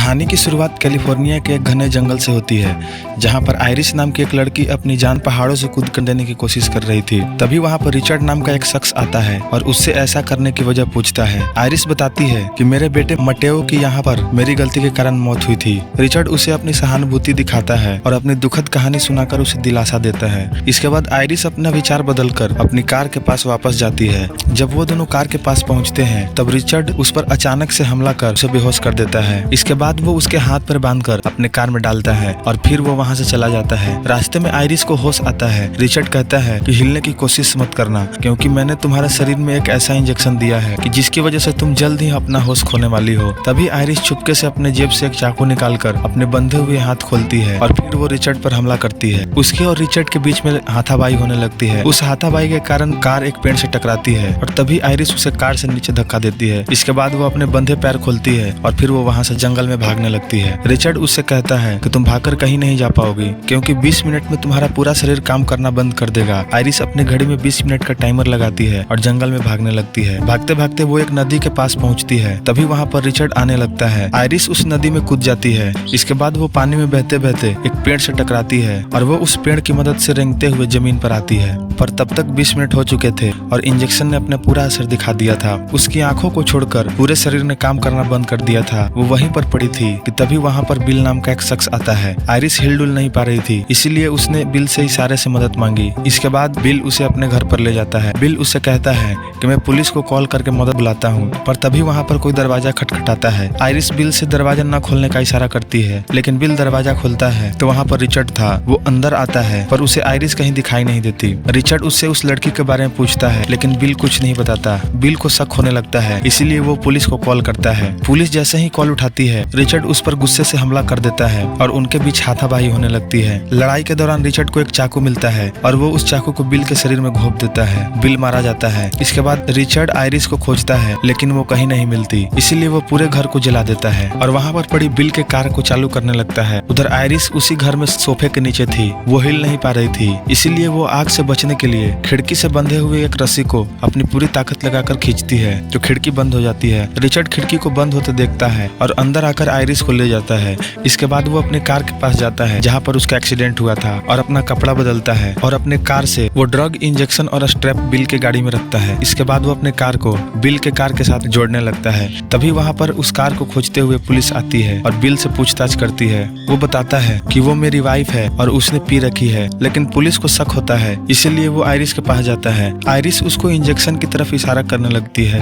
कहानी की शुरुआत कैलिफोर्निया के एक घने जंगल से होती है, जहां पर आयरिस नाम की एक लड़की अपनी जान पहाड़ों से कूद कर देने की कोशिश कर रही थी। तभी वहां पर रिचर्ड नाम का एक शख्स आता है और उससे ऐसा करने की वजह पूछता है। आयरिस बताती है कि मेरे बेटे मटेओ की यहाँ पर मेरी गलती के कारण मौत हुई थी। रिचर्ड उसे अपनी सहानुभूति दिखाता है और अपनी दुखद कहानी सुनाकर उसे दिलासा देता है। इसके बाद आयरिस अपना विचार बदलकर अपनी कार के पास वापस जाती है। जब वो दोनों कार के पास पहुँचते हैं तब रिचर्ड उस पर अचानक से हमला कर उसे बेहोश कर देता है। इसके बाद वो उसके हाथ पर बांधकर अपने कार में डालता है और फिर वो वहाँ से चला जाता है। रास्ते में आयरिस को होश आता है। रिचर्ड कहता है कि हिलने की कोशिश मत करना, क्योंकि मैंने तुम्हारे शरीर में एक ऐसा इंजेक्शन दिया है कि जिसकी वजह से तुम जल्द ही अपना होश खोने वाली हो। तभी आयरिस चुपके से अपने जेब से एक चाकू निकालकर अपने बंधे हुए हाथ खोलती है और फिर वो रिचर्ड पर हमला करती है। उसके और रिचर्ड के बीच में हाथापाई होने लगती है। उस हाथापाई के कारण कार एक पेड़ से टकराती है और तभी आयरिस उसे कार से नीचे धक्का देती है। इसके बाद वो अपने बंधे पैर खोलती है और फिर वो वहाँ से जंगल में भागने लगती है। रिचर्ड उससे कहता है कि तुम भागकर कहीं नहीं जा पाओगी, क्योंकि 20 मिनट में तुम्हारा पूरा शरीर काम करना बंद कर देगा। आयरिस अपने घड़ी में 20 मिनट का टाइमर लगाती है और जंगल में भागने लगती है। भागते भागते वो एक नदी के पास पहुंचती है। तभी वहाँ पर रिचर्ड आने लगता है। आयरिस उस नदी में कूद जाती है। इसके बाद वो पानी में बहते बहते एक पेड़ से टकराती है और वो उस पेड़ की मदद से रेंगते हुए जमीन पर आती है। पर तब तक 20 मिनट हो चुके थे और इंजेक्शन ने अपना पूरा असर दिखा दिया था। उसकी आंखों को छोड़कर पूरे शरीर ने काम करना बंद कर दिया था। वो वहीं पर पड़ी थी कि तभी वहाँ पर बिल नाम का एक शख्स आता है। आयरिस हिलडुल नहीं पा रही थी, इसीलिए उसने बिल से इशारे से मदद मांगी। इसके बाद बिल उसे अपने घर पर ले जाता है। बिल उसे कहता है कि मैं पुलिस को कॉल करके मदद बुलाता हूँ। पर तभी वहाँ पर कोई दरवाजा खटखटाता है। आयरिस बिल से दरवाजा न खोलने का इशारा करती है, लेकिन बिल दरवाजा खोलता है तो वहाँ पर रिचर्ड था। वो अंदर आता है पर उसे आयरिस कहीं दिखाई नहीं देती। रिचर्ड उससे उस लड़की के बारे में पूछता है, लेकिन बिल कुछ नहीं बताता। बिल को शक होने लगता है, इसीलिए वो पुलिस को कॉल करता है। पुलिस जैसे ही कॉल उठाती है, रिचर्ड उस पर गुस्से से हमला कर देता है और उनके बीच हाथापाई होने लगती है। लड़ाई के दौरान रिचर्ड को एक चाकू मिलता है और वो उस चाकू को बिल के शरीर में घोंप देता है। बिल मारा जाता है। इसके बाद रिचर्ड आयरिस को खोजता है, लेकिन वो कहीं नहीं मिलती, इसीलिए वो पूरे घर को जला देता है और वहाँ पर पड़ी बिल के कार को चालू करने लगता है। उधर आयरिस उसी घर में सोफे के नीचे थी। वो हिल नहीं पा रही थी, इसीलिए वो आग से बचने के लिए खिड़की से बंधे हुए एक रस्सी को अपनी पूरी ताकत लगाकर खींचती है, जो खिड़की बंद हो जाती है। रिचर्ड खिड़की को बंद होते देखता है और अंदर आकर आयरिस को ले जाता है। इसके बाद वो अपने कार के पास जाता है जहाँ पर उसका एक्सीडेंट हुआ था और अपना कपड़ा बदलता है और अपने कार से वो ड्रग इंजेक्शन और स्ट्रैप बिल के गाड़ी में रखता है। इसके बाद वो अपने कार को बिल के कार के साथ जोड़ने लगता है। तभी वहाँ पर उस कार को खोजते हुए पुलिस आती है और बिल से पूछताछ करती है। वो बताता है कि वो मेरी वाइफ है और उसने पी रखी है, लेकिन पुलिस को शक होता है, इसीलिए वो आयरिस के पास जाता है। आयरिस उसको इंजेक्शन की तरफ इशारा करने लगती है,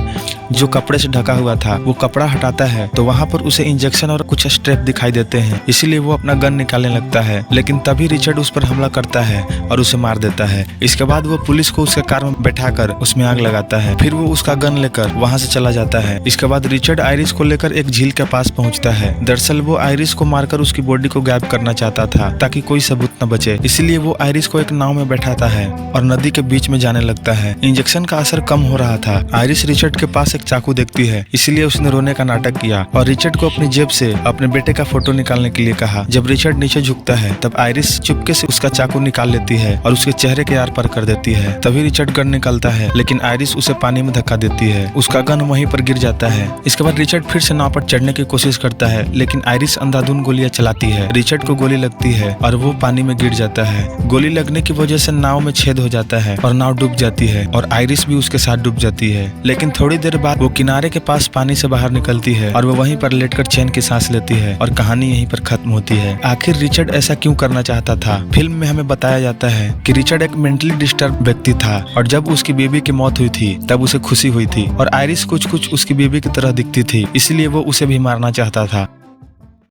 जो कपड़े से ढका हुआ था। वो कपड़ा हटाता है तो वहाँ पर उसे इंजेक्शन और कुछ स्ट्रैप दिखाई देते हैं, इसीलिए वो अपना गन निकालने लगता है, लेकिन तभी रिचर्ड उस पर हमला करता है और उसे मार देता है। इसके बाद वो पुलिस को उसके कार में बैठाकर उसमें आग लगाता है। फिर वो उसका गन लेकर वहाँ से चला जाता है। इसके बाद रिचर्ड आयरिस को लेकर एक झील के पास पहुँचता है। दरअसल वो आयरिस को मारकर उसकी बॉडी को गायब करना चाहता था ताकि कोई सबूत न बचे, इसलिए वो आयरिस को एक नाव में बैठाता है और नदी के बीच में जाने लगता है। इंजेक्शन का असर कम हो रहा था। आयरिस रिचर्ड के पास एक चाकू देखती है, इसलिए उसने रोने का नाटक किया और रिचर्ड को अपनी जेब से अपने बेटे का फोटो निकालने के लिए कहा। जब रिचर्ड नीचे झुकता है तब आयरिस चुपके से उसका चाकू निकाल लेती है और उसके चेहरे के आर पार कर देती है। तभी रिचर्ड गन निकालता है, लेकिन आयरिस उसे पानी में धक्का देती है। उसका गन वहीं पर गिर जाता है। इसके बाद रिचर्ड फिर से नाव पर चढ़ने की कोशिश करता है, लेकिन आयरिस अंधाधुंध गोलियां चलाती है। रिचर्ड को गोली लगती है और वो पानी में गिर जाता है। गोली लगने की वजह से नाव में छेद हो जाता है और नाव डूब जाती है और आयरिस भी उसके साथ डूब जाती है। लेकिन थोड़ी देर बाद वो किनारे के पास पानी से बाहर निकलती है और वो वहीं पर लेटकर चैन की सांस लेती है और कहानी यहीं पर खत्म होती है। आखिर रिचर्ड ऐसा क्यों करना चाहता था? फिल्म में हमें बताया जाता है कि रिचर्ड एक मेंटली डिस्टर्ब व्यक्ति था और जब उसकी बेबी की मौत हुई थी तब उसे खुशी हुई थी और आयरिस कुछ कुछ उसकी बेबी की तरह दिखती थी, इसलिए वो उसे भी मारना चाहता था।